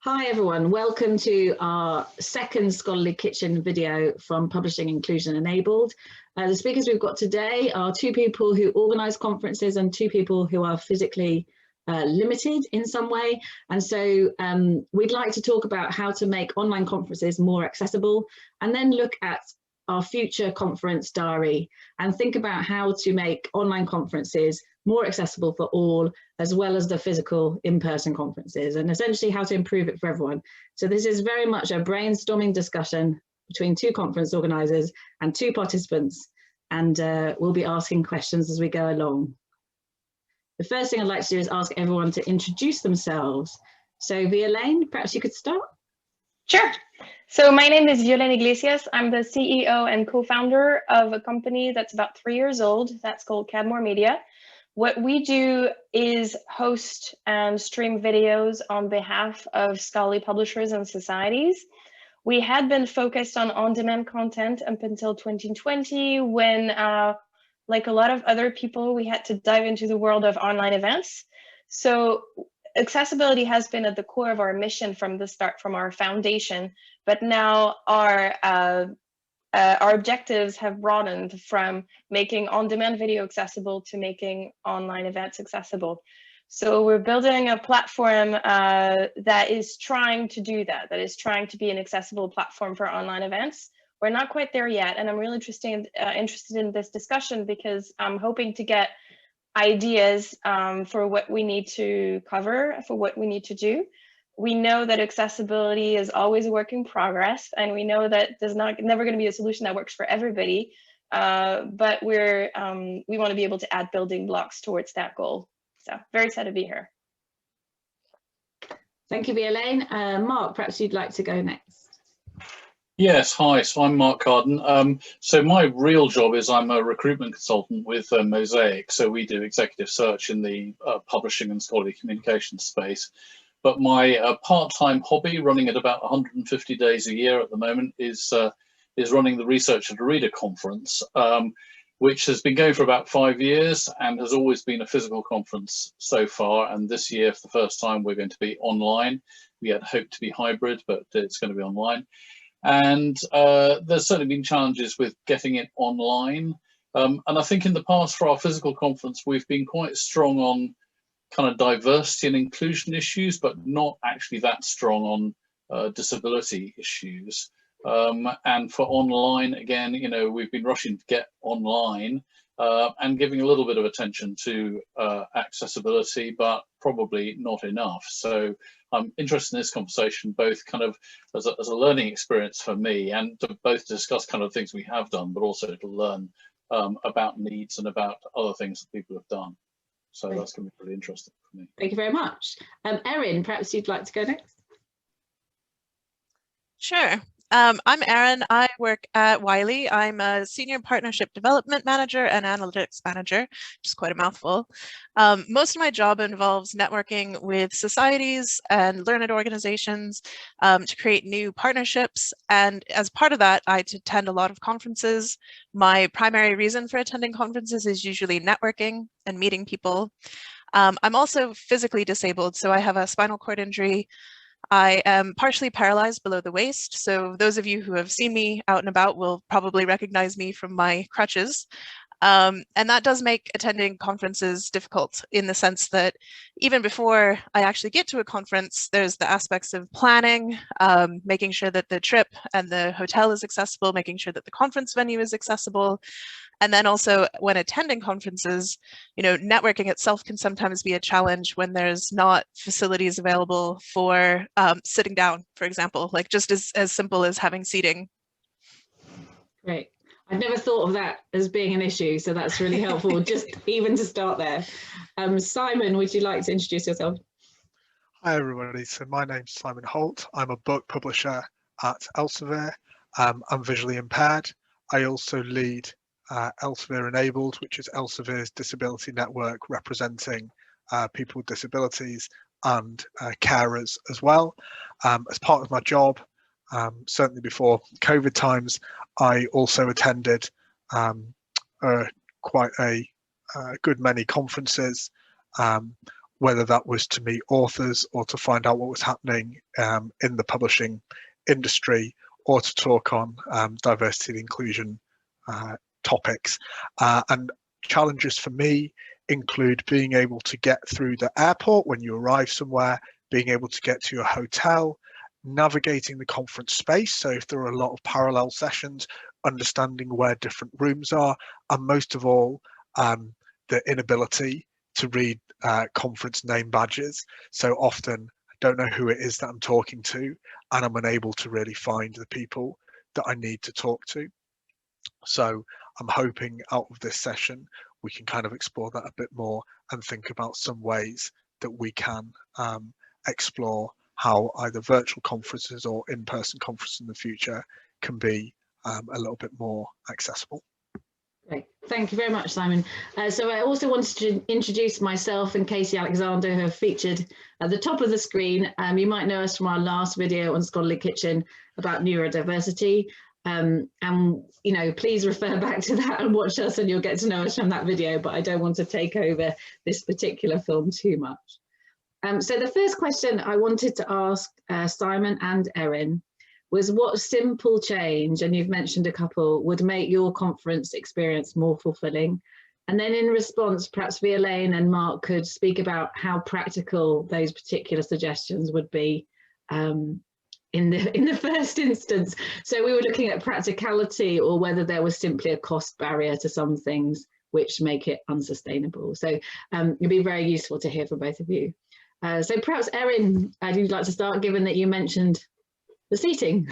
Hi everyone, welcome to our second Scholarly Kitchen video from Publishing Inclusion Enabled. The speakers we've got today are two people who organise conferences and two people who are physically limited in some way. And so we'd like to talk about how to make online conferences more accessible and then look at our future conference diary and think about how to make online conferences more accessible for all, as well as the physical in-person conferences, and essentially how to improve it for everyone. So this is very much a brainstorming discussion between two conference organisers and two participants, and we'll be asking questions as we go along. The first thing I'd like to do is ask everyone to introduce themselves. So Violaine, perhaps you could start? Sure. So my name is Violaine Iglesias. I'm the CEO and co-founder of a company that's about 3 years old. That's called Cadmore Media. What we do is host and stream videos on behalf of scholarly publishers and societies. We had been focused on on-demand content up until 2020 when, like a lot of other people, we had to dive into the world of online events. So accessibility has been at the core of our mission from the start, from our foundation, but now our objectives have broadened from making on-demand video accessible to making online events accessible. So we're building a platform that is trying to do that, that is trying to be an accessible platform for online events. We're not quite there yet, and I'm really interested in this discussion because I'm hoping to get ideas for what we need to cover, for what we need to do. We know that accessibility is always a work in progress, and we know that there's never going to be a solution that works for everybody, but we want to be able to add building blocks towards that goal. So very excited to be here. Thank you, Violaine. Mark, perhaps you'd like to go next. Yes, hi, so I'm Mark Carden. So my real job is I'm a recruitment consultant with Mosaic. So we do executive search in the publishing and scholarly communication space. But my part-time hobby, running at about 150 days a year at the moment, is running the Research at a Reader conference, which has been going for about 5 years and has always been a physical conference so far. And this year, for the first time, we're going to be online. We had hoped to be hybrid, but it's going to be online. And there's certainly been challenges with getting it online. And I think in the past for our physical conference, we've been quite strong on kind of diversity and inclusion issues, but not actually that strong on disability issues. And for online, again, you know, we've been rushing to get online and giving a little bit of attention to accessibility, but probably not enough. So I'm interested in this conversation, both kind of as a learning experience for me, and to both discuss kind of things we have done, but also to learn about needs and about other things that people have done. So that's going to be really interesting for me. Thank you very much. Erin, perhaps you'd like to go next. Sure. I'm Erin. I work at Wiley. I'm a senior partnership development manager and analytics manager, which is quite a mouthful. Most of my job involves networking with societies and learned organizations to create new partnerships. And as part of that, I attend a lot of conferences. My primary reason for attending conferences is usually networking and meeting people. I'm also physically disabled, so I have a spinal cord injury. I am partially paralyzed below the waist, so those of you who have seen me out and about will probably recognize me from my crutches. And that does make attending conferences difficult in the sense that even before I actually get to a conference, there's the aspects of planning, making sure that the trip and the hotel is accessible, making sure that the conference venue is accessible. And then also when attending conferences, you know, networking itself can sometimes be a challenge when there's not facilities available for sitting down, for example, like just as simple as having seating. Great. I've never thought of that as being an issue, so that's really helpful, just even to start there. Simon, would you like to introduce yourself? Hi, everybody. So my name's Simon Holt. I'm a book publisher at Elsevier. I'm visually impaired. I also lead Elsevier Enabled, which is Elsevier's disability network representing people with disabilities and carers as well. As part of my job, certainly before COVID times, I also attended quite a good many conferences whether that was to meet authors or to find out what was happening in the publishing industry, or to talk on diversity and inclusion topics. And challenges for me include being able to get through the airport when you arrive somewhere, being able to get to your hotel, navigating the conference space. So if there are a lot of parallel sessions, understanding where different rooms are, and most of all, the inability to read conference name badges. So often I don't know who it is that I'm talking to, and I'm unable to really find the people that I need to talk to. So I'm hoping out of this session, we can kind of explore that a bit more and think about some ways that we can explore how either virtual conferences or in-person conferences in the future can be a little bit more accessible. Great. Thank you very much, Simon. So I also wanted to introduce myself and Katy Alexander, who have featured at the top of the screen. You might know us from our last video on Scholarly Kitchen about neurodiversity. And, you know, please refer back to that and watch us, and you'll get to know us from that video, but I don't want to take over this particular film too much. So the first question I wanted to ask Simon and Erin was, what simple change, and you've mentioned a couple, would make your conference experience more fulfilling? And then in response, perhaps Violaine and Mark could speak about how practical those particular suggestions would be in the first instance. So we were looking at practicality, or whether there was simply a cost barrier to some things which make it unsustainable. So it'd be very useful to hear from both of you. So perhaps Erin, you'd like to start, given that you mentioned the seating.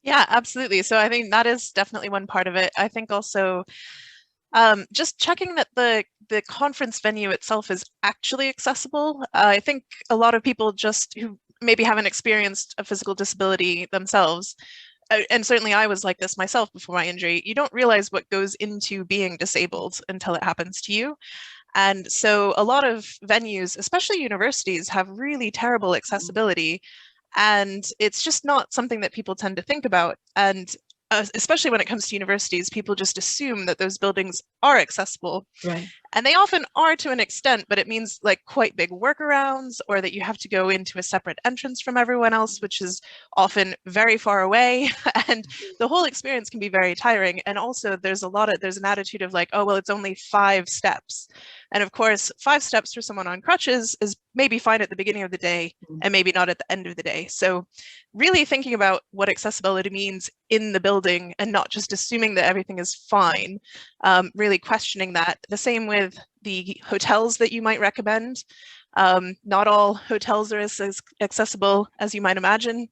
Yeah, absolutely. So I think that is definitely one part of it. I think also just checking that the conference venue itself is actually accessible. I think a lot of people just who maybe haven't experienced a physical disability themselves, and certainly I was like this myself before my injury, you don't realize what goes into being disabled until it happens to you. And so a lot of venues, especially universities, have really terrible accessibility. And it's just not something that people tend to think about. And especially when it comes to universities, people just assume that those buildings are accessible. Right. And they often are to an extent, but it means like quite big workarounds, or that you have to go into a separate entrance from everyone else, which is often very far away. And the whole experience can be very tiring. And also there's an attitude of like, oh, well, it's only 5 steps. And of course, 5 steps for someone on crutches is maybe fine at the beginning of the day and maybe not at the end of the day. So really thinking about what accessibility means in the building and not just assuming that everything is fine, really questioning that. The same with the hotels that you might recommend. Not all hotels are as accessible as you might imagine.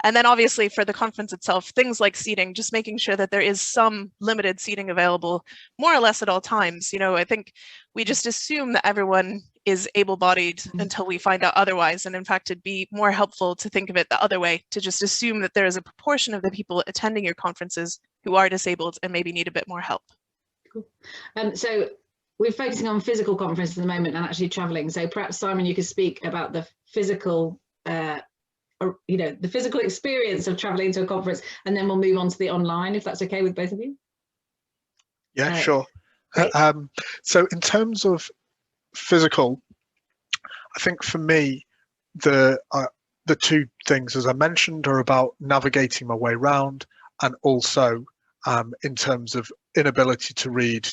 And then obviously for the conference itself, things like seating, just making sure that there is some limited seating available more or less at all times. You know, I think we just assume that everyone is able-bodied until we find out otherwise. And in fact, it'd be more helpful to think of it the other way, to just assume that there is a proportion of the people attending your conferences who are disabled and maybe need a bit more help. Cool. So we're focusing on physical conferences at the moment and actually traveling. So perhaps Simon, you could speak about the physical, the physical experience of traveling to a conference, and then we'll move on to the online, if that's okay with both of you. Yeah, sure. So in terms of physical, I think for me, the 2 things, as I mentioned, are about navigating my way around, and also in terms of inability to read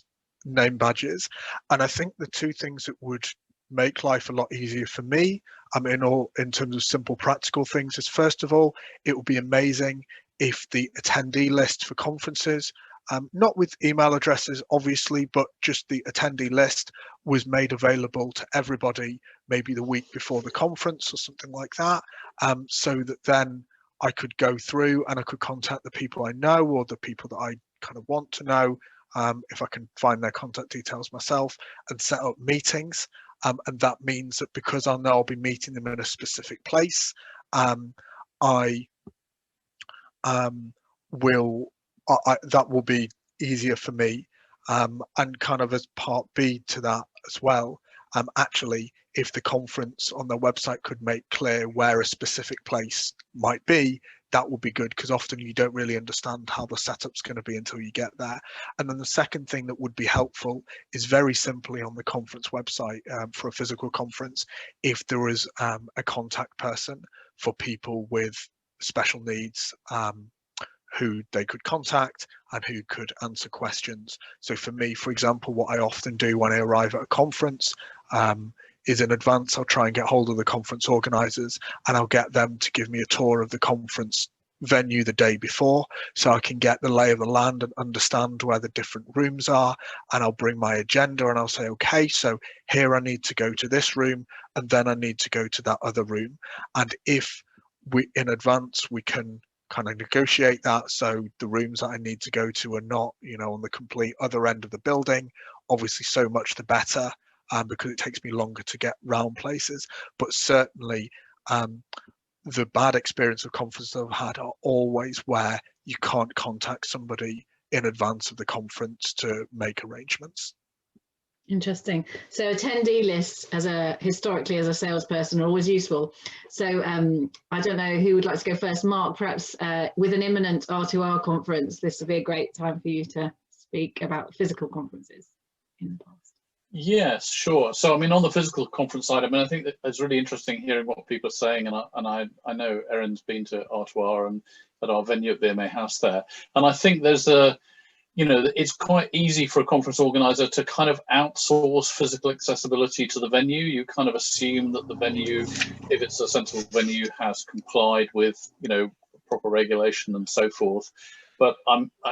name badges. And I think the 2 things that would make life a lot easier for me, in terms of simple practical things, is first of all, it would be amazing if the attendee list for conferences, not with email addresses obviously, but just the attendee list was made available to everybody maybe the week before the conference or something like that, so that then I could go through and I could contact the people I know or the people that I kind of want to know, if I can find their contact details myself, and set up meetings. And that means that because I know I'll be meeting them in a specific place, that will be easier for me. And kind of as part B to that as well, actually, if the conference on their website could make clear where a specific place might be, that would be good, because often you don't really understand how the setup's going to be until you get there. And then the second thing that would be helpful is very simply on the conference website for a physical conference, if there is a contact person for people with special needs, who they could contact and who could answer questions. So for me, for example, what I often do when I arrive at a conference is in advance, I'll try and get hold of the conference organisers, and I'll get them to give me a tour of the conference venue the day before, so I can get the lay of the land and understand where the different rooms are. And I'll bring my agenda and I'll say, okay, so here I need to go to this room, and then I need to go to that other room. And if we in advance we can kind of negotiate that, so the rooms that I need to go to are not, you know, on the complete other end of the building, obviously so much the better, because it takes me longer to get round places. But certainly the bad experience of conferences I've had are always where you can't contact somebody in advance of the conference to make arrangements. Interesting. So attendee lists historically as a salesperson are always useful. So I don't know who would like to go first. Mark, perhaps with an imminent R2R conference, this would be a great time for you to speak about physical conferences in the past. Yes, sure. So, I mean, on the physical conference side, I mean, I think that it's really interesting hearing what people are saying, and I know Erin's been to R2R and at our venue at BMA House there, and I think there's you know, it's quite easy for a conference organizer to kind of outsource physical accessibility to the venue. You kind of assume that the venue, if it's a sensible venue, has complied with, you know, proper regulation and so forth. But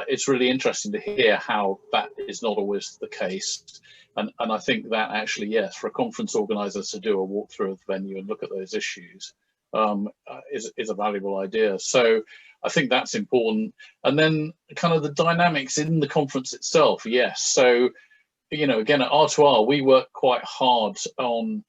it's really interesting to hear how that is not always the case. And I think that actually, yes, for a conference organizer to do a walkthrough of the venue and look at those issues is a valuable idea. So I think that's important. And then kind of the dynamics in the conference itself, yes. So, you know, again, at R2R, we work quite hard on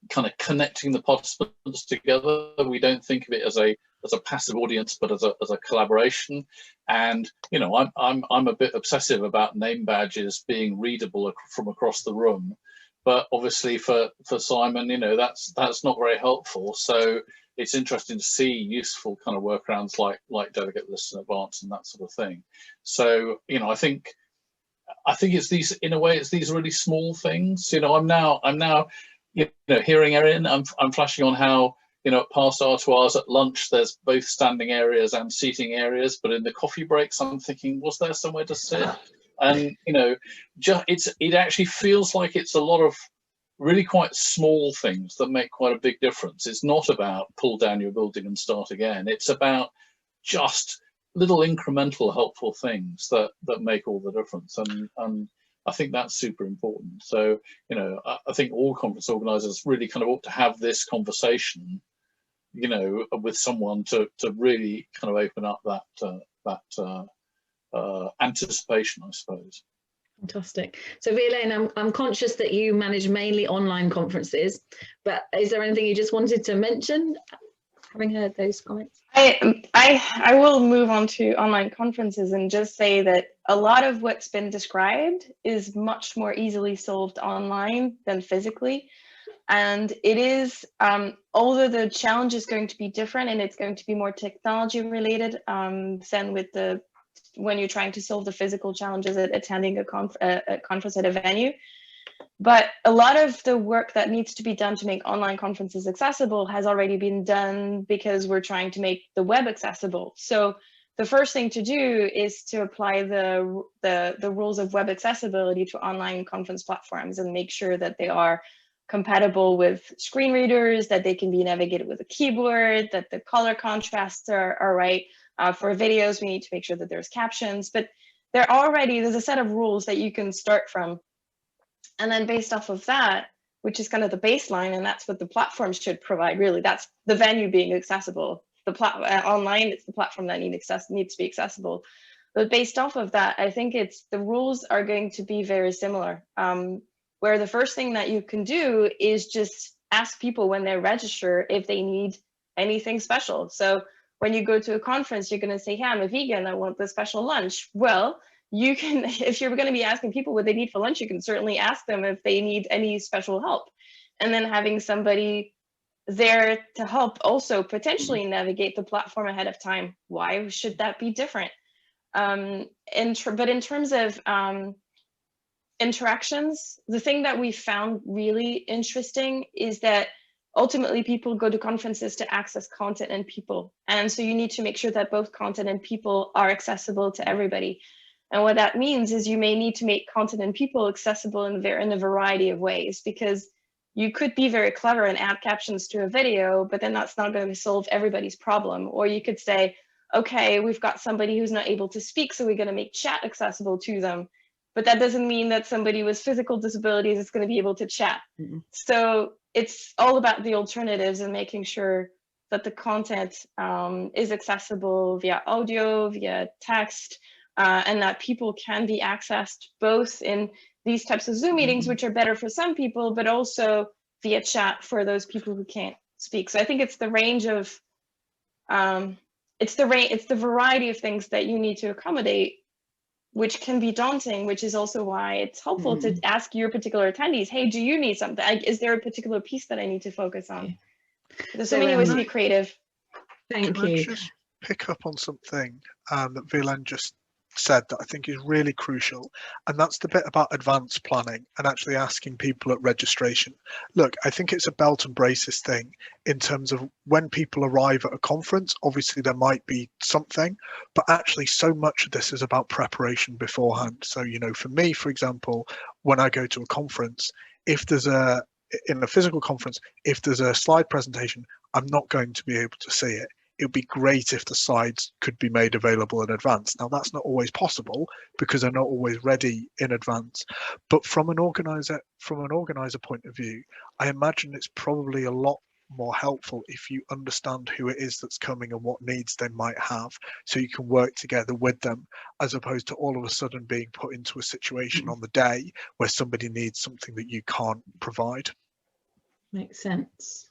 kind of connecting the participants together. We don't think of it as a passive audience, but as a collaboration. And you know, I'm a bit obsessive about name badges being readable from across the room, but obviously for Simon, you know, that's not very helpful. So it's interesting to see useful kind of workarounds like delegate lists in advance and that sort of thing. So you know, I think it's these, in a way, it's these really small things. You know, I'm now you know, hearing Erin, I'm flashing on how, you know, past R2Rs at lunch, there's both standing areas and seating areas, but in the coffee breaks, I'm thinking, was there somewhere to sit? And, you know, it actually feels like it's a lot of really quite small things that make quite a big difference. It's not about pull down your building and start again. It's about just little incremental helpful things that make all the difference. And I think that's super important. So, you know, I think all conference organizers really kind of ought to have this conversation, you know, with someone to really kind of open up that anticipation, I suppose. Fantastic. So Violaine, I'm conscious that you manage mainly online conferences, but is there anything you just wanted to mention, having heard those comments? I will move on to online conferences and just say that a lot of what's been described is much more easily solved online than physically. And it is, although the challenge is going to be different and it's going to be more technology related than with when you're trying to solve the physical challenges at attending a conference at a venue. But a lot of the work that needs to be done to make online conferences accessible has already been done because we're trying to make the web accessible. So the first thing to do is to apply the rules of web accessibility to online conference platforms and make sure that they are compatible with screen readers, that they can be navigated with a keyboard, that the color contrasts are right. For videos, we need to make sure that there's captions, but there's a set of rules that you can start from. And then based off of that, which is kind of the baseline, and that's what the platform should provide, really, that's the venue being accessible. Online, it's the platform that needs to be accessible. But based off of that, I think the rules are going to be very similar, where the first thing that you can do is just ask people when they register if they need anything special. So when you go to a conference, you're going to say, hey, I'm a vegan, I want the special lunch. Well, you can, if you're going to be asking people what they need for lunch, you can certainly ask them if they need any special help. And then having somebody there to help also potentially navigate the platform ahead of time. Why should that be different? But in terms of interactions, the thing that we found really interesting is that ultimately people go to conferences to access content and people. And so you need to make sure that both content and people are accessible to everybody. And what that means is you may need to make content and people accessible in a variety of ways, because you could be very clever and add captions to a video, but then that's not going to solve everybody's problem. Or you could say, okay, we've got somebody who's not able to speak, so we're going to make chat accessible to them. But that doesn't mean that somebody with physical disabilities is going to be able to chat. Mm-hmm. So it's all about the alternatives and making sure that the content is accessible via audio, via text, and that people can be accessed both in these types of Zoom meetings, which are better for some people, but also via chat for those people who can't speak. So I think it's the range of, it's the variety of things that you need to accommodate, which can be daunting, which is also why it's helpful to ask your particular attendees, hey, do you need something? Is there a particular piece that I need to focus on? There's so many ways to be creative. Thank you. Can I just pick up on something that Violaine just said that I think is really crucial, and that's the bit about advanced planning and actually asking people at registration. Look, I think it's a belt and braces thing in terms of when people arrive at a conference, obviously there might be something, but actually so much of this is about preparation beforehand. So, you know, for me, for example, when I go to a conference, if there's in a physical conference, if there's a slide presentation, I'm not going to be able to see it. It would be great if the slides could be made available in advance. Now, that's not always possible because they're not always ready in advance. But from an organizer point of view, I imagine it's probably a lot more helpful if you understand who it is that's coming and what needs they might have, so you can work together with them, as opposed to all of a sudden being put into a situation on the day where somebody needs something that you can't provide. Makes sense.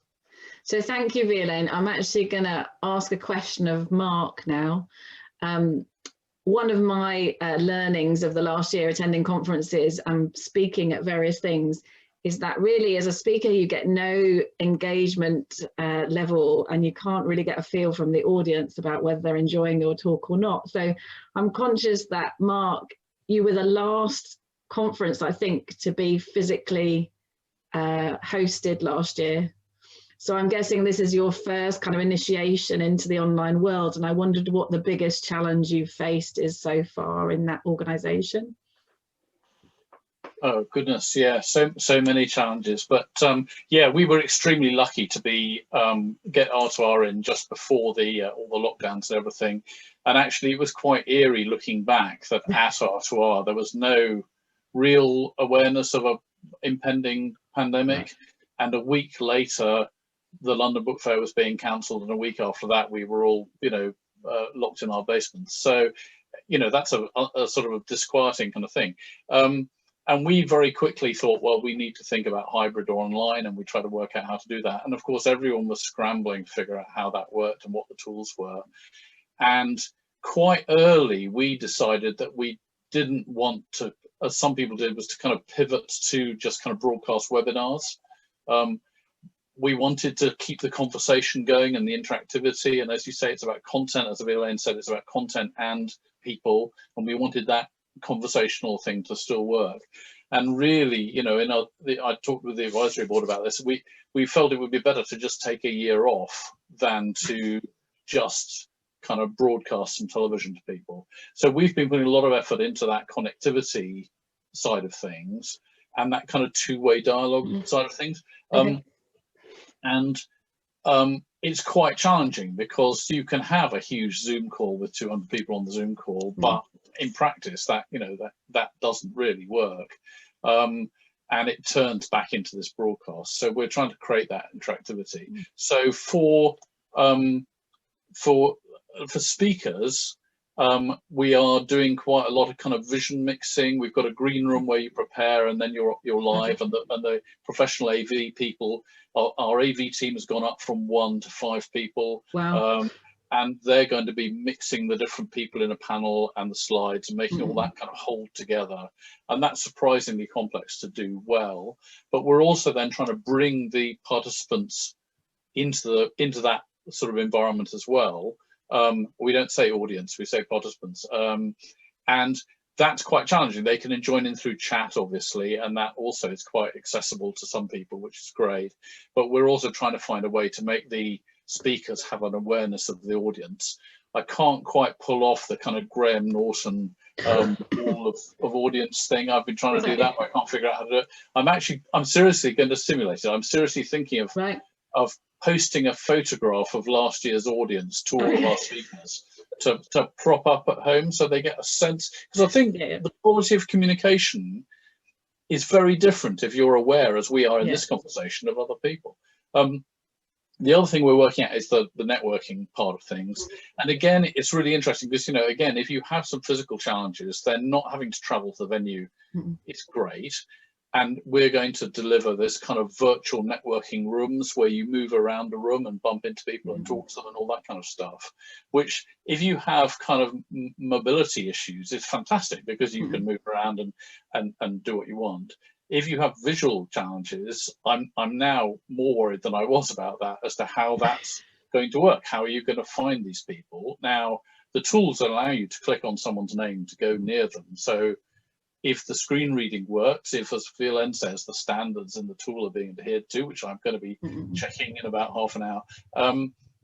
So thank you, Violaine. I'm actually going to ask a question of Mark now. One of my learnings of the last year attending conferences and speaking at various things is that really as a speaker, you get no engagement level, and you can't really get a feel from the audience about whether they're enjoying your talk or not. So I'm conscious that, Mark, you were the last conference, I think, to be physically hosted last year. So I'm guessing this is your first kind of initiation into the online world, and I wondered what the biggest challenge you've faced is so far in that organisation. Oh goodness, yeah, so many challenges, but yeah, we were extremely lucky to be get R2R in just before the all the lockdowns and everything, and actually it was quite eerie looking back that at R2R there was no real awareness of a impending pandemic, and a week later the London Book Fair was being cancelled, and a week after that we were all, you know, locked in our basements. So, you know, that's a sort of a disquieting kind of thing. And we very quickly thought, well, we need to think about hybrid or online, and we tried to work out how to do that. And of course, everyone was scrambling to figure out how that worked and what the tools were. And quite early, we decided that we didn't want to, as some people did, was to kind of pivot to just kind of broadcast webinars. We wanted to keep the conversation going and the interactivity. And as you say, it's about content. As Violaine said, it's about content and people. And we wanted that conversational thing to still work. And really, you know, I talked with the advisory board about this. We felt it would be better to just take a year off than to just kind of broadcast some television to people. So we've been putting a lot of effort into that connectivity side of things and that kind of two-way dialogue side of things. And it's quite challenging because you can have a huge Zoom call with 200 people on the Zoom call, but in practice that, you know, that doesn't really work. And it turns back into this broadcast. So we're trying to create that interactivity. So for speakers, we are doing quite a lot of kind of vision mixing. We've got a green room where you prepare and then you're live, and the professional AV people, our AV team has gone up from 1 to 5 people. Wow. And they're going to be mixing the different people in a panel and the slides and making all that kind of hold together. And that's surprisingly complex to do well. But we're also then trying to bring the participants into that sort of environment as well. We don't say audience, we say participants, and that's quite challenging. They can join in through chat, obviously, and that also is quite accessible to some people, which is great. But we're also trying to find a way to make the speakers have an awareness of the audience. I can't quite pull off the kind of Graham Norton wall of audience thing. I've been trying to do that, but I can't figure out how to do it. I'm seriously going to simulate it. I'm seriously thinking of posting a photograph of last year's audience to all of our speakers to prop up at home, so they get a sense, because I think the quality of communication is very different if you're aware, as we are in this conversation, of other people. The other thing we're working at is the networking part of things. And again, it's really interesting because, you know, again, if you have some physical challenges, then not having to travel to the venue is great. And we're going to deliver this kind of virtual networking rooms where you move around the room and bump into people and talk to them and all that kind of stuff, which if you have kind of mobility issues, it's fantastic because you can move around and do what you want. If you have visual challenges, I'm now more worried than I was about that as to how that's going to work. How are you going to find these people? Now, the tools allow you to click on someone's name to go near them. So if the screen reading works, if, as Violaine says, the standards in the tool are being adhered to, which I'm going to be checking in about half an hour,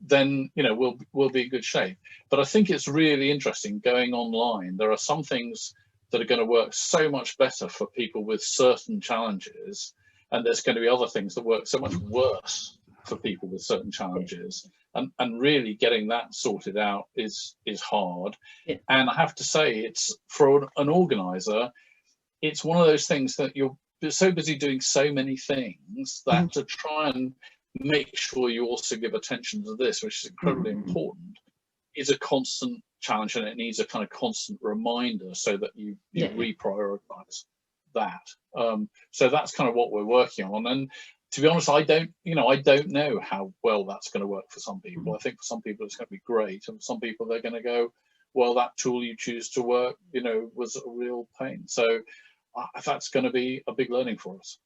then, you know, we'll be in good shape. But I think it's really interesting going online. There are some things that are going to work so much better for people with certain challenges, and there's going to be other things that work so much worse for people with certain challenges. And really getting that sorted out is hard. And I have to say, it's for an organizer, it's one of those things that you're so busy doing so many things that to try and make sure you also give attention to this, which is incredibly important, is a constant challenge, and it needs a kind of constant reminder so that you reprioritize that. So that's kind of what we're working on. And to be honest, I don't know how well that's going to work for some people. I think for some people it's going to be great, and for some people they're going to go, well, that tool you choose to work, you know, was a real pain. So that's going to be a big learning for us.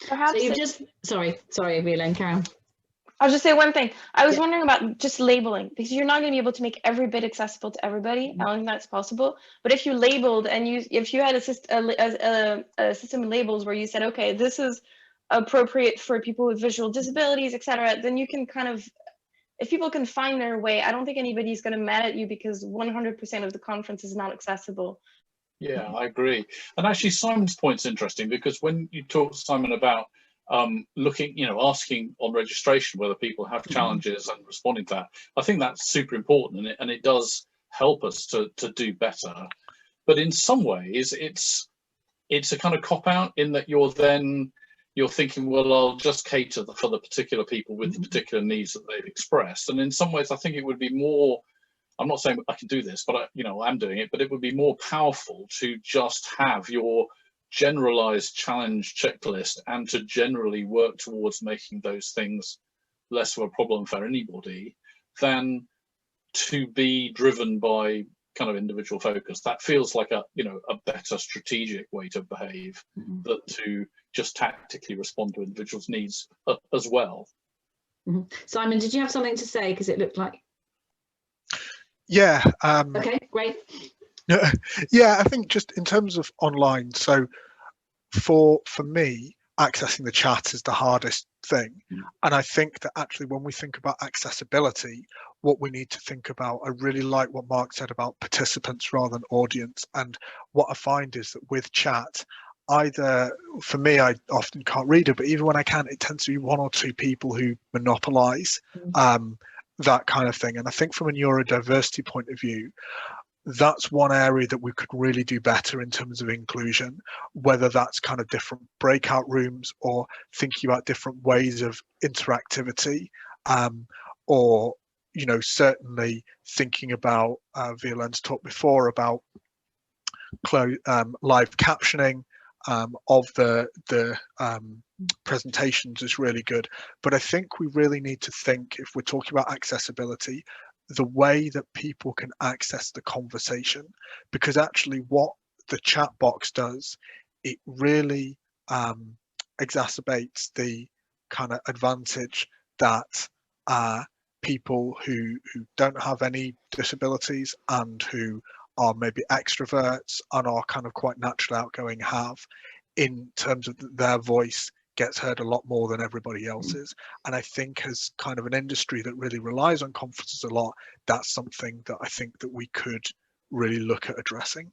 Perhaps so you've just sorry, Violaine, Karen. I'll just say one thing. I was wondering about just labeling, because you're not going to be able to make every bit accessible to everybody. I don't think that's possible. But if you labeled and if you had a system of labels where you said, okay, this is appropriate for people with visual disabilities, etc., then you can kind of, if people can find their way, I don't think anybody's going to mad at you because 100% of the conference is not accessible. Yeah, I agree. And actually, Simon's point's interesting because when you talk, Simon, about looking, you know, asking on registration whether people have challenges and responding to that, I think that's super important, and it does help us to do better. But in some ways, it's a kind of cop-out in that you're thinking, well, I'll just cater for the particular people with the particular needs that they've expressed. And in some ways, I think it would be more, I'm not saying I can do this, but I'm doing it, but it would be more powerful to just have your generalized challenge checklist and to generally work towards making those things less of a problem for anybody than to be driven by kind of individual focus. That feels like a better strategic way to behave than to just tactically respond to individuals' needs as well. Simon, did you have something to say? Because it looked like. Yeah. Okay, great. Yeah, I think just in terms of online, so for me, accessing the chat is the hardest thing. And I think that actually when we think about accessibility, what we need to think about, I really like what Mark said about participants rather than audience. And what I find is that with chat, either, for me, I often can't read it, but even when I can, it tends to be one or two people who monopolize that kind of thing. And I think from a neurodiversity point of view, that's one area that we could really do better in terms of inclusion, whether that's kind of different breakout rooms or thinking about different ways of interactivity, or, you know, certainly thinking about, Violaine's talked before about live captioning of the presentations is really good. But I think we really need to think, if we're talking about accessibility, the way that people can access the conversation, because actually what the chat box does, it really exacerbates the kind of advantage that people who don't have any disabilities and who are maybe extroverts and are kind of quite naturally outgoing have, in terms of their voice gets heard a lot more than everybody else's. And I think as kind of an industry that really relies on conferences a lot, that's something that I think that we could really look at addressing.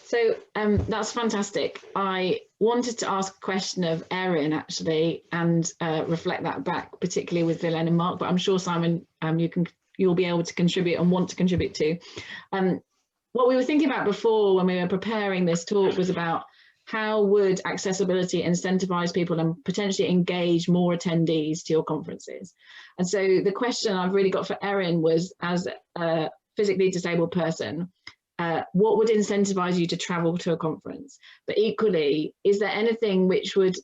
So that's fantastic. I wanted to ask a question of Erin actually, and reflect that back, particularly with Violaine and Mark, but I'm sure Simon, you'll be able to contribute and want to contribute to. What we were thinking about before when we were preparing this talk was about how would accessibility incentivize people and potentially engage more attendees to your conferences. And so the question I've really got for Erin was, as a physically disabled person, what would incentivize you to travel to a conference? But equally, is there anything which would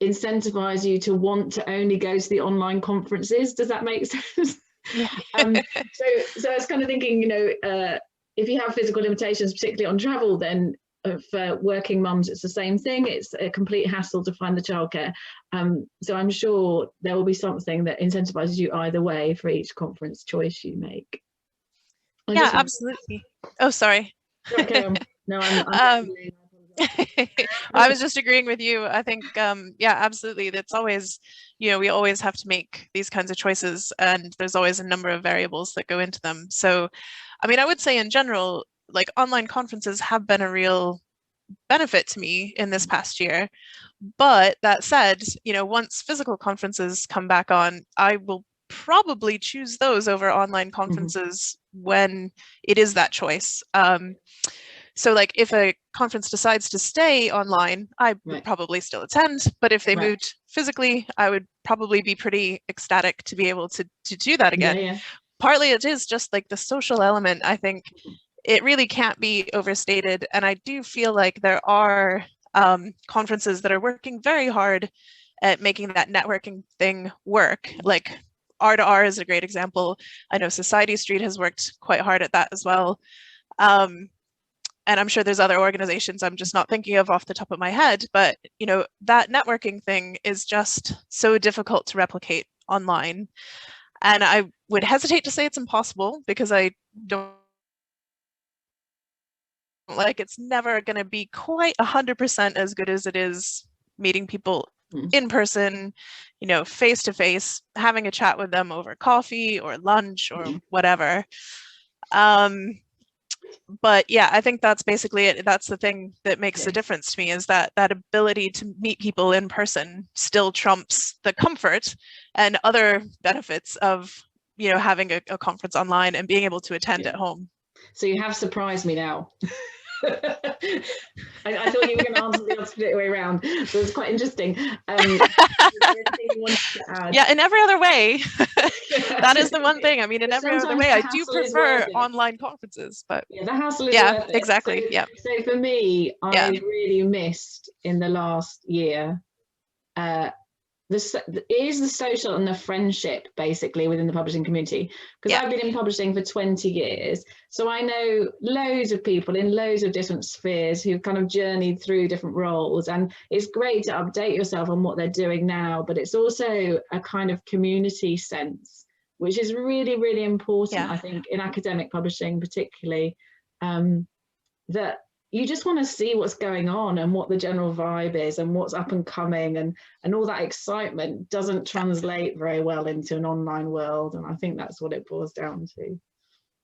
incentivize you to want to only go to the online conferences? Does that make sense? Yeah. So I was kind of thinking, you know, if you have physical limitations, particularly on travel, then for working mums, it's the same thing. It's a complete hassle to find the childcare. So I'm sure there will be something that incentivizes you either way for each conference choice you make. Yeah, absolutely. Oh, sorry. Okay. No, I was just agreeing with you. I think, yeah, absolutely. That's always, you know, we always have to make these kinds of choices, and there's always a number of variables that go into them. So, I mean, I would say in general, like online conferences have been a real benefit to me in this past year. But that said, you know, once physical conferences come back on, I will probably choose those over online conferences when it is that choice. So like if a conference decides to stay online, I would probably still attend, but if they moved physically, I would probably be pretty ecstatic to be able to do that again. Partly it is just like the social element. I think it really can't be overstated. And I do feel like there are conferences that are working very hard at making that networking thing work. Like R2R is a great example. I know Society Street has worked quite hard at that as well. And I'm sure there's other organizations I'm just not thinking of off the top of my head, but you know, that networking thing is just so difficult to replicate online. And I would hesitate to say it's impossible, because I don't, like, it's never going to be quite 100% as good as it is meeting people in person, you know, face to face, having a chat with them over coffee or lunch or whatever. But yeah, I think that's basically it. That's the thing that makes the difference to me, is that that ability to meet people in person still trumps the comfort and other benefits of, you know, having a conference online and being able to attend at home. So you have surprised me now. I thought you were going to answer the opposite way around, so it's quite interesting. Yeah, in every other way. That is the one thing. I mean, in every other way, I do prefer online conferences, but yeah, the hassle is worth it. Exactly. So, so for me, I really missed in the last year the social and the friendship basically within the publishing community, because I've been in publishing for 20 years, so I know loads of people in loads of different spheres who've kind of journeyed through different roles, and it's great to update yourself on what they're doing now, but it's also a kind of community sense which is really, really important, I think, in academic publishing particularly, that you just want to see what's going on and what the general vibe is and what's up and coming, and all that excitement doesn't translate very well into an online world. And I think that's what it boils down to,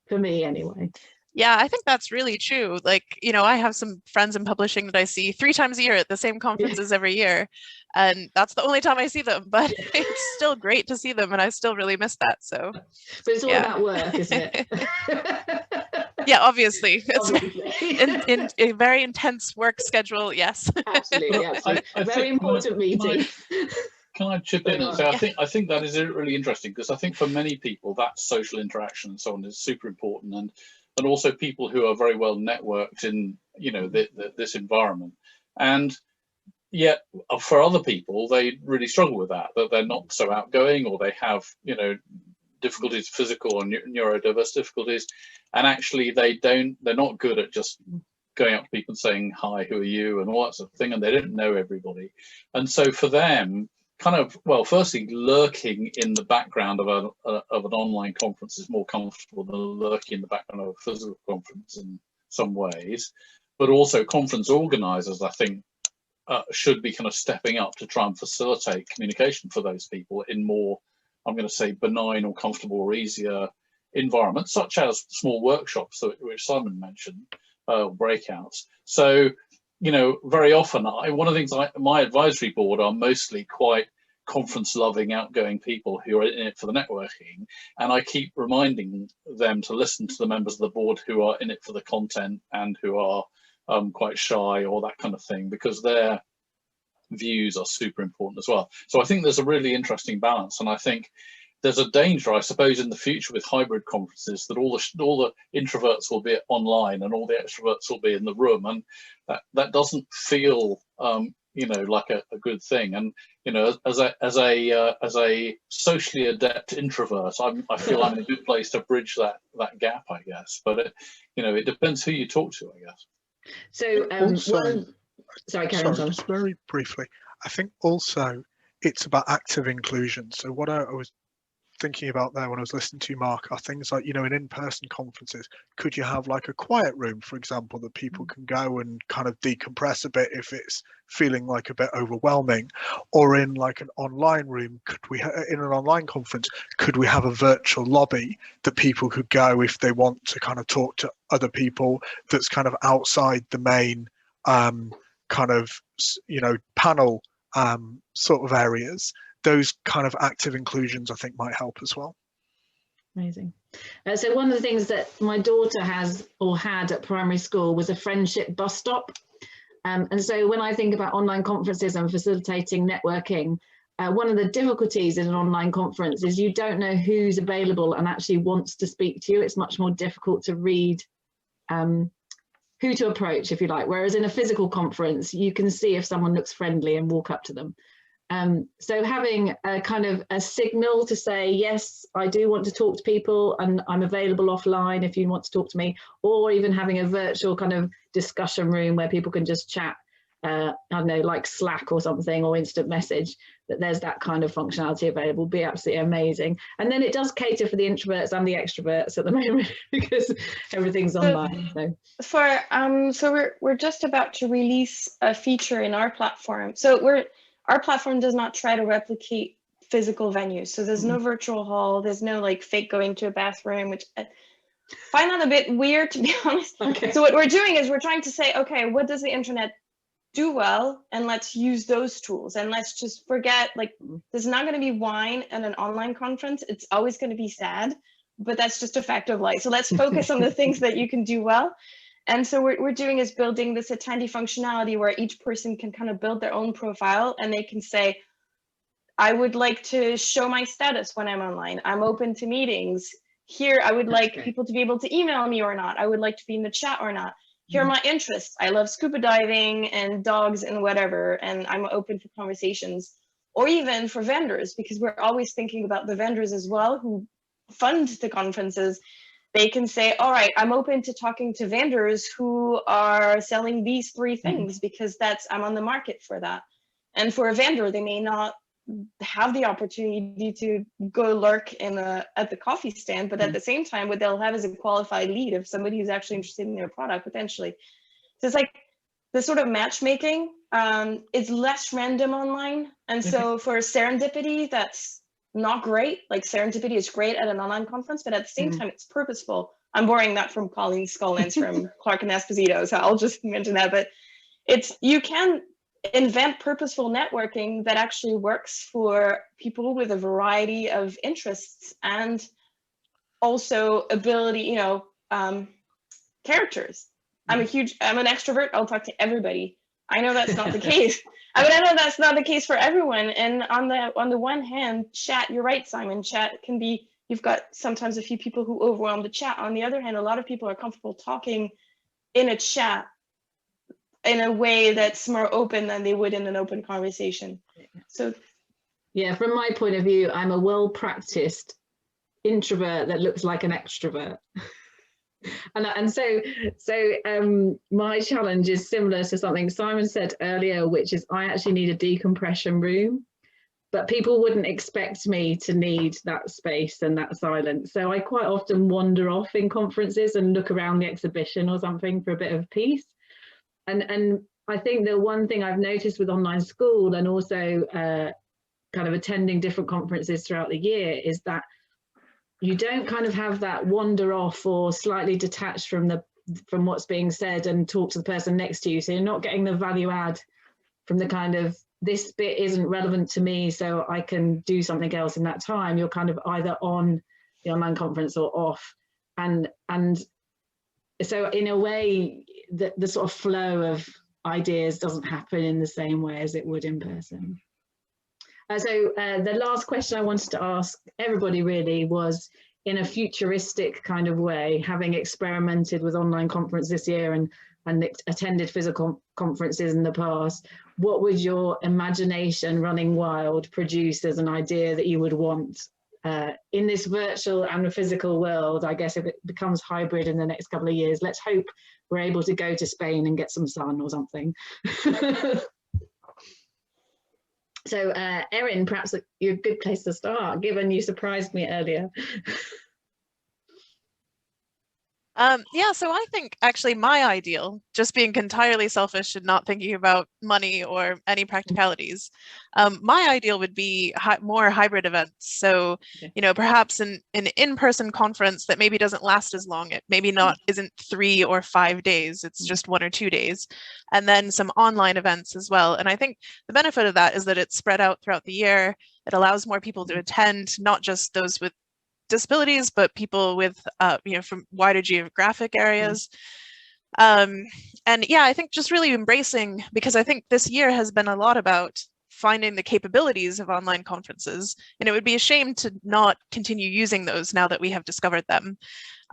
for me anyway. Yeah, I think that's really true. Like, you know, I have some friends in publishing that I see 3 times a year at the same conferences every year, and that's the only time I see them, but it's still great to see them, and I still really miss that. So but it's all about work, isn't it? Yeah, obviously. In a very intense work schedule, yes. Absolutely, absolutely. A very important meeting. Can I chip in and say, I think that is really interesting, because I think for many people that social interaction and so on is super important, and also people who are very well networked in, you know, this environment. And yet for other people, they really struggle with that they're not so outgoing, or they have, you know, difficulties, physical or neurodiverse difficulties, and actually they're not good at just going up to people and saying, hi, who are you, and all that sort of thing, and they don't know everybody. And so for them, kind of, well, firstly, lurking in the background of an online conference is more comfortable than lurking in the background of a physical conference in some ways. But also conference organizers, I think, should be kind of stepping up to try and facilitate communication for those people in more, I'm going to say, benign or comfortable or easier environments, such as small workshops, which Simon mentioned, breakouts. So, you know, very often, one of the things, my advisory board are mostly quite conference-loving, outgoing people who are in it for the networking, and I keep reminding them to listen to the members of the board who are in it for the content and who are quite shy or that kind of thing, because their views are super important as well. So I think there's a really interesting balance, and I think there's a danger, I suppose, in the future with hybrid conferences that all the introverts will be online and all the extroverts will be in the room, and that doesn't feel you know, like a good thing. And you know, as a socially adept introvert, I feel I'm in a good place to bridge that gap, I guess. But you know, it depends who you talk to, I guess. So also, sorry, carry on, Tom. just very briefly, I think also it's about active inclusion. So what I was thinking about there when I was listening to you, Mark, are things like, you know, in in-person conferences, could you have like a quiet room, for example, that people can go and kind of decompress a bit if it's feeling like a bit overwhelming? Or in like an online room, could we, in an online conference, could we have a virtual lobby that people could go if they want to kind of talk to other people that's kind of outside the main kind of, you know, panel sort of areas? Those kind of active inclusions, I think, might help as well. Amazing. So one of the things that my daughter has or had at primary school was a friendship bus stop. And so when I think about online conferences and facilitating networking, one of the difficulties in an online conference is you don't know who's available and actually wants to speak to you. It's much more difficult to read who to approach, if you like. Whereas in a physical conference, you can see if someone looks friendly and walk up to them. So having a kind of a signal to say, yes, I do want to talk to people and I'm available offline if you want to talk to me, or even having a virtual kind of discussion room where people can just chat, I don't know, like Slack or something, or instant message, that there's that kind of functionality available, would be absolutely amazing. And then it does cater for the introverts and the extroverts at the moment because everything's online. So we're just about to release a feature in our platform. So our platform does not try to replicate physical venues. So there's no virtual hall, there's no like fake going to a bathroom, which I find that a bit weird, to be honest. Okay. So what we're doing is we're trying to say, okay, what does the internet do well? And let's use those tools. And let's just forget, like, there's not going to be wine at an online conference. It's always going to be sad, but that's just a fact of life. So let's focus on the things that you can do well. And so what we're doing is building this attendee functionality where each person can kind of build their own profile and they can say, I would like to show my status when I'm online. I'm open to meetings. Here, I would like people to be able to email me or not. I would like to be in the chat or not. Here are my interests. I love scuba diving and dogs and whatever, and I'm open for conversations. Or even for vendors, because we're always thinking about the vendors as well who fund the conferences. They can say, all right, I'm open to talking to vendors who are selling these 3 things because I'm on the market for that. And for a vendor, they may not have the opportunity to go lurk at the coffee stand, but at the same time, what they'll have is a qualified lead of somebody who's actually interested in their product potentially. So it's like the sort of matchmaking is less random online. And so for serendipity, that's not great. Like serendipity is great at an online conference, but at the same time, it's purposeful. I'm borrowing that from Colleen Scollins from Clark and Esposito, so I'll just mention that. But you can invent purposeful networking that actually works for people with a variety of interests and also ability, you know, characters. I'm an extrovert. I'll talk to everybody. I know that's not the case. I mean, I know that's not the case for everyone. And on the one hand, chat, you're right, Simon, chat can be, you've got sometimes a few people who overwhelm the chat. On the other hand, a lot of people are comfortable talking in a chat in a way that's more open than they would in an open conversation. So yeah, from my point of view, I'm a well-practiced introvert that looks like an extrovert. And so my challenge is similar to something Simon said earlier, which is I actually need a decompression room. but people wouldn't expect me to need that space and that silence. So I quite often wander off in conferences and look around the exhibition or something for a bit of peace. And I think the one thing I've noticed with online school and also kind of attending different conferences throughout the year is that you don't kind of have that wander off or slightly detached from what's being said and talk to the person next to you. So you're not getting the value add from the kind of, this bit isn't relevant to me, so I can do something else in that time. You're kind of either on the online conference or off. And so in a way, the sort of flow of ideas doesn't happen in the same way as it would in person. So the last question I wanted to ask everybody really was, in a futuristic kind of way, having experimented with online conference this year and attended physical conferences in the past, what would your imagination running wild produce as an idea that you would want in this virtual and physical world? I guess if it becomes hybrid in the next couple of years, let's hope we're able to go to Spain and get some sun or something. So Erin, perhaps you're a good place to start, given you surprised me earlier. Yeah, so I think actually my ideal, just being entirely selfish and not thinking about money or any practicalities, my ideal would be more hybrid events. So, you know, perhaps an in-person conference that maybe doesn't last as long. It maybe isn't 3 or 5 days. It's just 1 or 2 days, and then some online events as well. And I think the benefit of that is that it's spread out throughout the year. It allows more people to attend, not just those with disabilities, but people with, you know, from wider geographic areas. And yeah, I think just really embracing, because I think this year has been a lot about finding the capabilities of online conferences, and it would be a shame to not continue using those now that we have discovered them.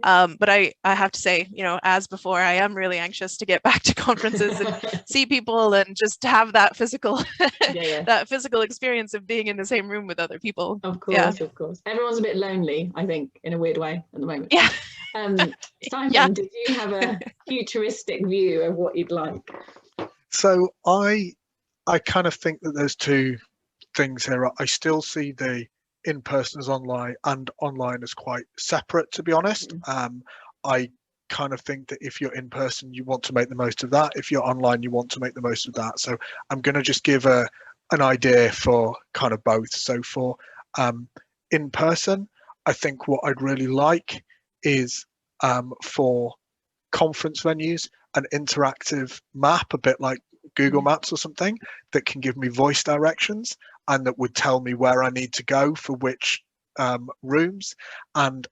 But I have to say, you know, as before, I am really anxious to get back to conferences and see people and just have that physical that physical experience of being in the same room with other people. Of course, of course. Everyone's a bit lonely, I think, in a weird way at the moment. Yeah. Simon, did you have a futuristic view of what you'd like? So I kind of think that there's two things here. I still see the in-person as online and online as quite separate, to be honest. I kind of think that if you're in person, you want to make the most of that. If you're online, you want to make the most of that. So I'm going to just give an idea for kind of both. So for in person, I think what I'd really like is for conference venues, an interactive map, a bit like Google Maps or something, that can give me voice directions and that would tell me where I need to go for which rooms, and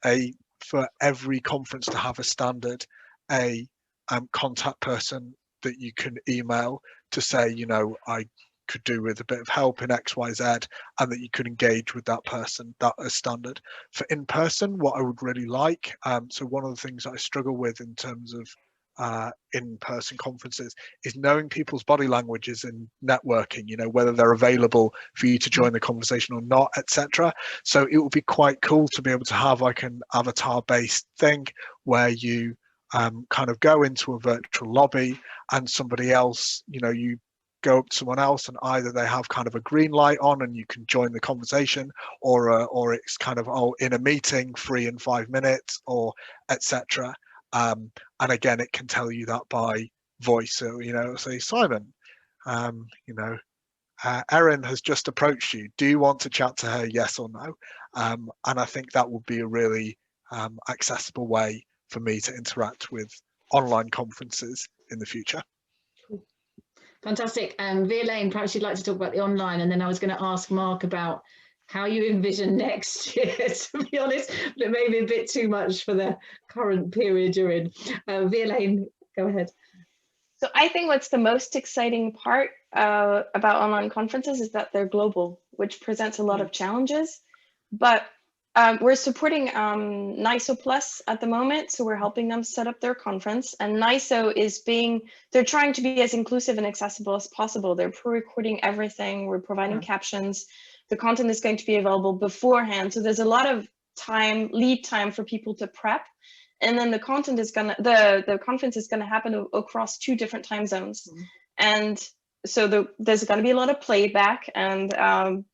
for every conference to have a standard contact person that you can email to say, you know, I could do with a bit of help in XYZ, and that you could engage with that person. That is standard. For in person, what I would really like, so one of the things that I struggle with in terms of in-person conferences is knowing people's body languages and networking, you know, whether they're available for you to join the conversation or not, etc. So it would be quite cool to be able to have like an avatar-based thing where you kind of go into a virtual lobby and somebody else, you know, you go up to someone else and either they have kind of a green light on and you can join the conversation, or it's kind of, oh, in a meeting, free in 5 minutes, or etc. And again, it can tell you that by voice. So, you know, say, Simon, you know, Erin has just approached you. Do you want to chat to her? Yes or no? And I think that would be a really accessible way for me to interact with online conferences in the future. Fantastic. Violaine, perhaps you'd like to talk about the online, and then I was going to ask Mark about how you envision next year, to be honest, but it may be a bit too much for the current period you're in. Violaine, go ahead. So I think what's the most exciting part about online conferences is that they're global, which presents a lot of challenges. But we're supporting NISO Plus at the moment, so we're helping them set up their conference. And NISO they're trying to be as inclusive and accessible as possible. They're pre-recording everything. We're providing captions. The content is going to be available beforehand. So there's a lot of lead time for people to prep. And then the conference is gonna happen across 2 different time zones. And so there's going to be a lot of playback, and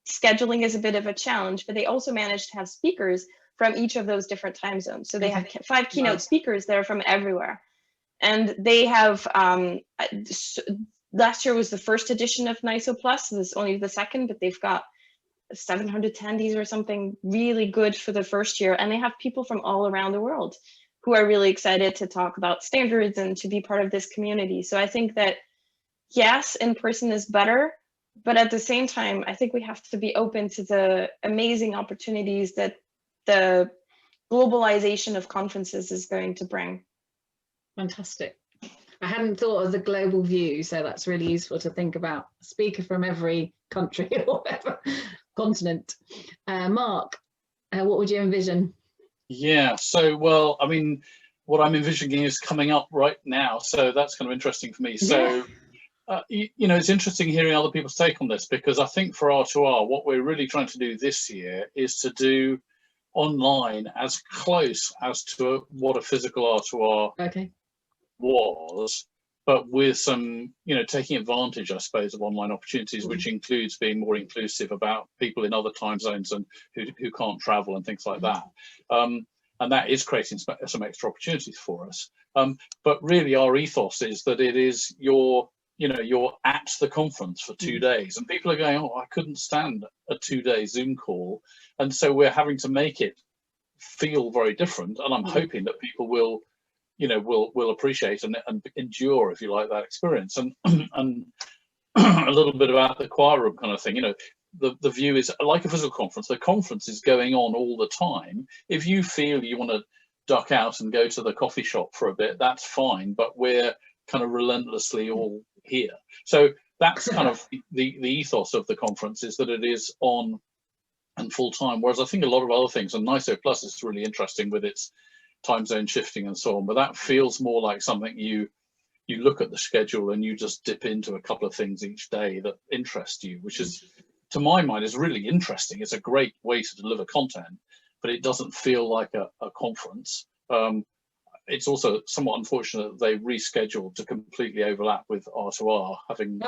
scheduling is a bit of a challenge, but they also managed to have speakers from each of those different time zones. So they have 5 keynote speakers that are from everywhere. And they have, last year was the first edition of NISO Plus, this is only the second, but they've got 700 attendees or something, really good for the first year. And they have people from all around the world who are really excited to talk about standards and to be part of this community. So I think that, yes, in person is better, but at the same time, I think we have to be open to the amazing opportunities that the globalization of conferences is going to bring. Fantastic. I hadn't thought of the global view, so that's really useful to think about. A speaker from every country or whatever continent. Mark, what would you envision? Yeah, so, well, I mean, what I'm envisioning is coming up right now, so that's kind of interesting for me. So, you know, it's interesting hearing other people's take on this, because I think for R2R, what we're really trying to do this year is to do online as close as to what a physical R2R was, but with some, you know, taking advantage, I suppose, of online opportunities, which includes being more inclusive about people in other time zones and who can't travel and things like that. And that is creating some extra opportunities for us. But really our ethos is that it is you're at the conference for 2 days, and people are going, oh, I couldn't stand a 2-day Zoom call. And so we're having to make it feel very different. And I'm hoping that people will, you know, will appreciate and endure, if you like, that experience. And and a little bit about the choir room kind of thing. You know, the view is like a physical conference. The conference is going on all the time. If you feel you want to duck out and go to the coffee shop for a bit, that's fine. But we're kind of relentlessly all here. So that's kind of the ethos of the conference, is that it is on and full time. Whereas I think a lot of other things, and NISO Plus is really interesting with its time zone shifting and so on, but that feels more like something you look at the schedule and you just dip into a couple of things each day that interest you, which is, to my mind, is really interesting. It's a great way to deliver content, but it doesn't feel like a conference. It's also somewhat unfortunate that they rescheduled to completely overlap with R2R, having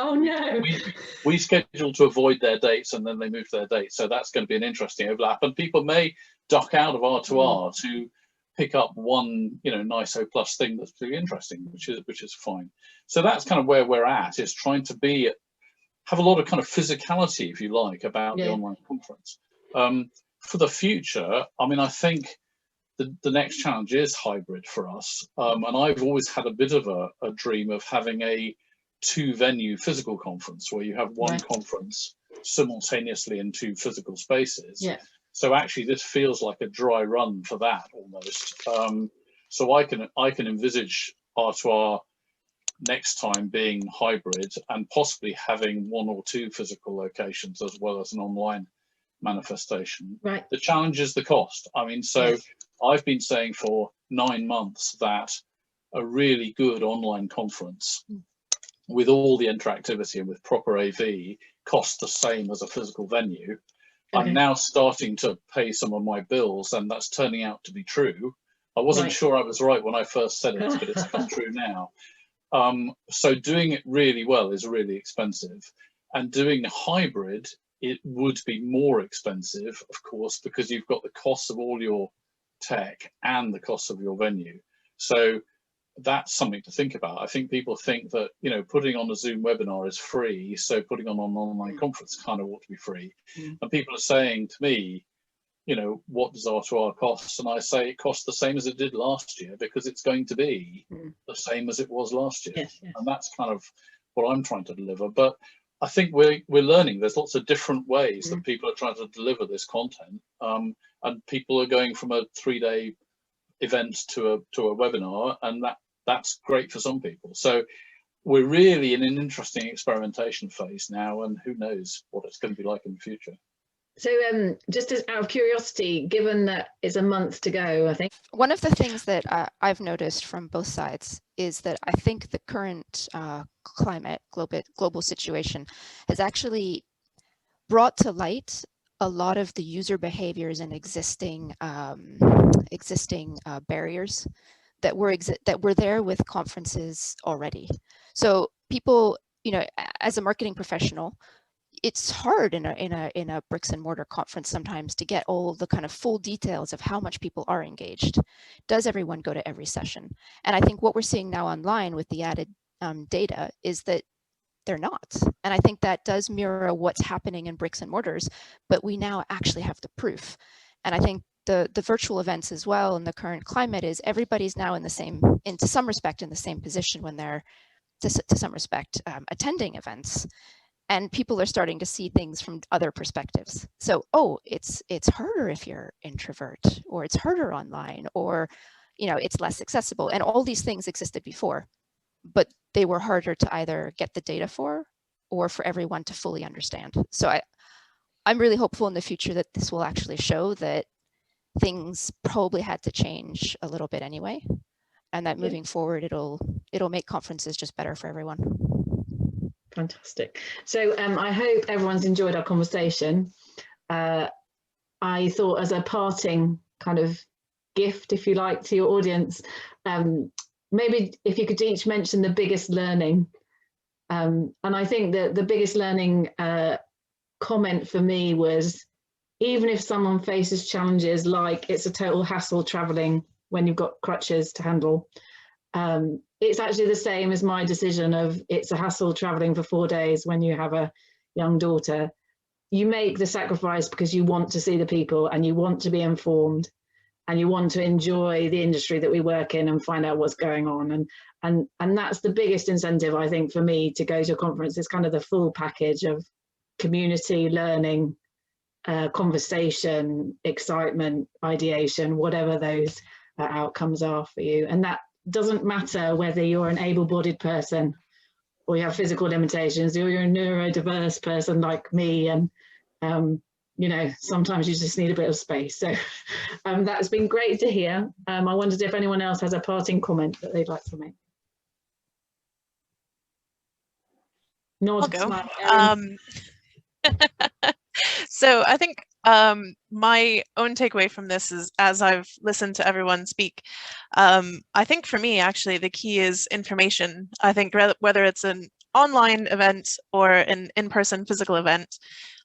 we scheduled to avoid their dates, and then they moved their dates. So that's going to be an interesting overlap, and people may duck out of R2R to pick up one, you know, NISO Plus thing that's pretty interesting, which is fine. So that's kind of where we're at, is trying to have a lot of kind of physicality, if you like, about the online conference. For the future, I mean, I think the next challenge is hybrid for us. And I've always had a bit of a dream of having a 2-venue physical conference, where you have one conference simultaneously in 2 physical spaces. So actually this feels like a dry run for that almost. So I can envisage R2R next time being hybrid, and possibly having 1 or 2 physical locations as well as an online manifestation. The challenge is the cost. I mean, so I've been saying for 9 months that a really good online conference with all the interactivity and with proper AV costs the same as a physical venue. I'm now starting to pay some of my bills, and that's turning out to be true. I wasn't sure I was right when I first said it, but it's come true now. So doing it really well is really expensive, and doing a hybrid, it would be more expensive, of course, because you've got the costs of all your tech and the cost of your venue. So that's something to think about. I think people think that, you know, putting on a Zoom webinar is free, so putting on an online conference kind of ought to be free. And people are saying to me, you know, what does R2R cost? And I say it costs the same as it did last year, because it's going to be the same as it was last year. And that's kind of what I'm trying to deliver. But I think we're learning. There's lots of different ways that people are trying to deliver this content, and people are going from a 3-day event to a webinar, and that's great for some people. So we're really in an interesting experimentation phase now, and who knows what it's going to be like in the future. So just as out of curiosity, given that it's a month to go, I think. One of the things that I've noticed from both sides is that I think the current climate, global situation has actually brought to light a lot of the user behaviors and existing barriers that were there with conferences already. So people, you know, as a marketing professional, it's hard in a bricks and mortar conference sometimes to get all the kind of full details of how much people are engaged. Does everyone go to every session? And I think what we're seeing now online with the added data is that they're not. And I think that does mirror what's happening in bricks and mortars, but we now actually have the proof. And I think the virtual events as well in the current climate is everybody's now in the same, to some respect, in the same position when they're, to some respect, attending events. And people are starting to see things from other perspectives. So, oh, it's harder if you're introvert, or it's harder online, or, you know, it's less accessible. And all these things existed before, but they were harder to either get the data for, or for everyone to fully understand. So I'm really hopeful in the future that this will actually show that things probably had to change a little bit anyway, and that moving forward, it'll make conferences just better for everyone. Fantastic. So I hope everyone's enjoyed our conversation. I thought, as a parting kind of gift, if you like, to your audience, maybe if you could each mention the biggest learning. And I think that the biggest learning comment for me was, even if someone faces challenges like it's a total hassle traveling when you've got crutches to handle, it's actually the same as my decision of it's a hassle traveling for 4 days when you have a young daughter. You make the sacrifice because you want to see the people, and you want to be informed, and you want to enjoy the industry that we work in and find out what's going on. And that's the biggest incentive, I think, for me to go to a conference. Is kind of the full package of community, learning, conversation, excitement, ideation, whatever those outcomes are for you. And that doesn't matter whether you're an able-bodied person, or you have physical limitations, or you're a neurodiverse person like me, and you know, sometimes you just need a bit of space. So that's been great to hear. I wondered if anyone else has a parting comment that they'd like to make. Nod, smile, So I think my own takeaway from this is, as I've listened to everyone speak, I think for me, actually, the key is information. I think whether it's an online event or an in-person physical event,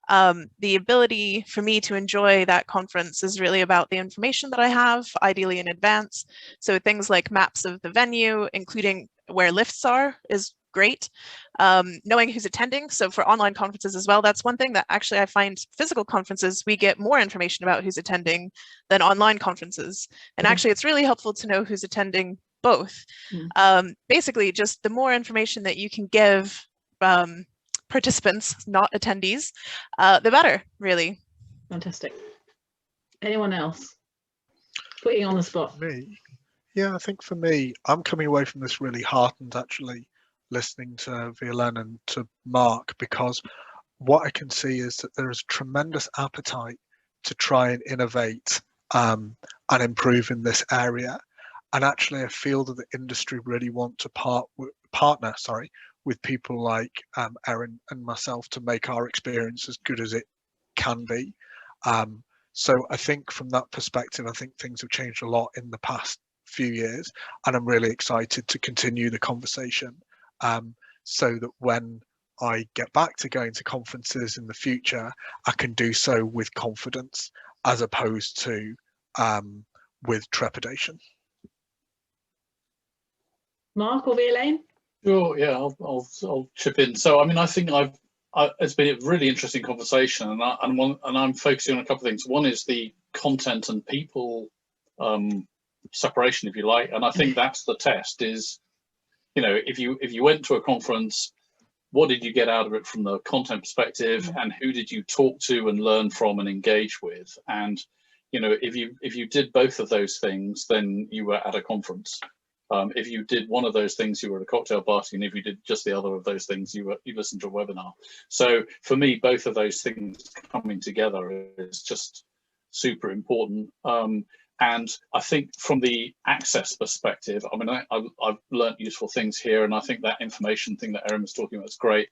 the ability for me to enjoy that conference is really about the information that I have, ideally in advance. So things like maps of the venue, including where lifts are, is great. Knowing who's attending. So for online conferences as well, that's one thing that actually I find physical conferences, we get more information about who's attending than online conferences. And actually it's really helpful to know who's attending both. Basically, just the more information that you can give participants, not attendees, the better, really. Fantastic. Anyone else? Put you on the spot. Me? Yeah, I think for me, I'm coming away from this really heartened, actually, listening to Violaine and to Mark, because what I can see is that there is tremendous appetite to try and innovate and improve in this area. And actually, I feel that the industry really want to partner with people like Erin and myself to make our experience as good as it can be. So I think from that perspective, I think things have changed a lot in the past few years, and I'm really excited to continue the conversation. So that when I get back to going to conferences in the future, I can do so with confidence as opposed to with trepidation. Mark or Violaine? Sure, yeah, I'll chip in. So, I mean, I think it's been a really interesting conversation, and I'm focusing on a couple of things. One is the content and people separation, if you like, and I think that's the test. Is, you know, if you went to a conference, what did you get out of it from the content perspective, and who did you talk to and learn from and engage with? And, you know, if you did both of those things, then you were at a conference. If you did one of those things, you were at a cocktail party, and if you did just the other of those things, you listened to a webinar. So for me, both of those things coming together is just super important. And I think from the access perspective, I mean, I've learned useful things here, and I think that information thing that Erin was talking about is great.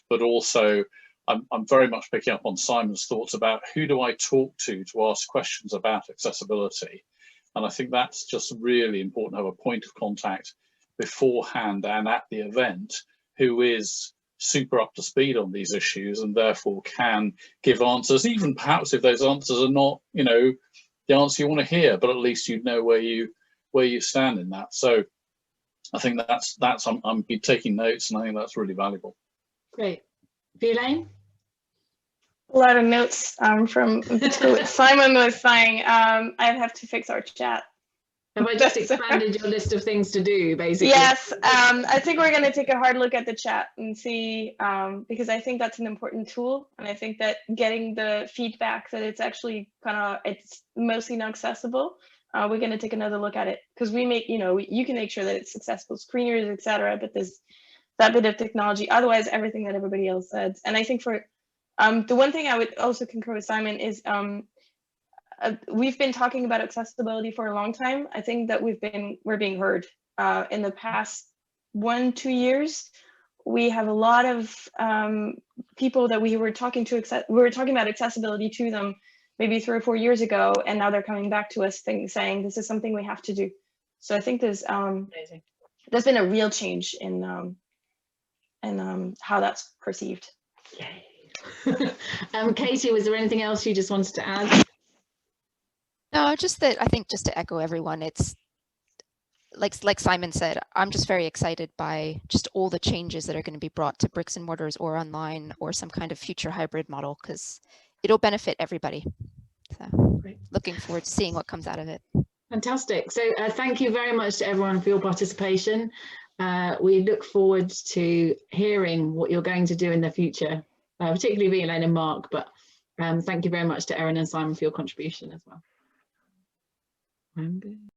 But also, I'm very much picking up on Simon's thoughts about who do I talk to ask questions about accessibility. And I think that's just really important to have a point of contact beforehand and at the event who is super up to speed on these issues and therefore can give answers, even perhaps if those answers are not, you know, the answer you want to hear, but at least you know where you stand in that. So I think that's I'm been taking notes, and I think that's really valuable. Great. Violaine? A lot of notes from what Simon was saying. I have to fix our chat. Have I just expanded your list of things to do, basically? Yes, I think we're going to take a hard look at the chat and see, because I think that's an important tool, and I think that getting the feedback that it's actually it's mostly not accessible. We're going to take another look at it, because we make, you know, you can make sure that it's accessible, screeners, etc. But there's that bit of technology. Otherwise, everything that everybody else said. And I think for the one thing I would also concur with Simon is we've been talking about accessibility for a long time. I think that we're being heard. In the past 1-2 years, we have a lot of people that we were talking about accessibility to them maybe 3 or 4 years ago, and now they're coming back to us saying this is something we have to do. So I think there's been a real change in how that's perceived. Yay. Katy, was there anything else you just wanted to add? No, just that I think, just to echo everyone, it's like Simon said, I'm just very excited by just all the changes that are going to be brought to bricks and mortars or online or some kind of future hybrid model, because it'll benefit everybody. So Great. Looking forward to seeing what comes out of it. Fantastic. So thank you very much to everyone for your participation. We look forward to hearing what you're going to do in the future, particularly Violaine and Mark, but thank you very much to Erin and Simon for your contribution as well. I'm good.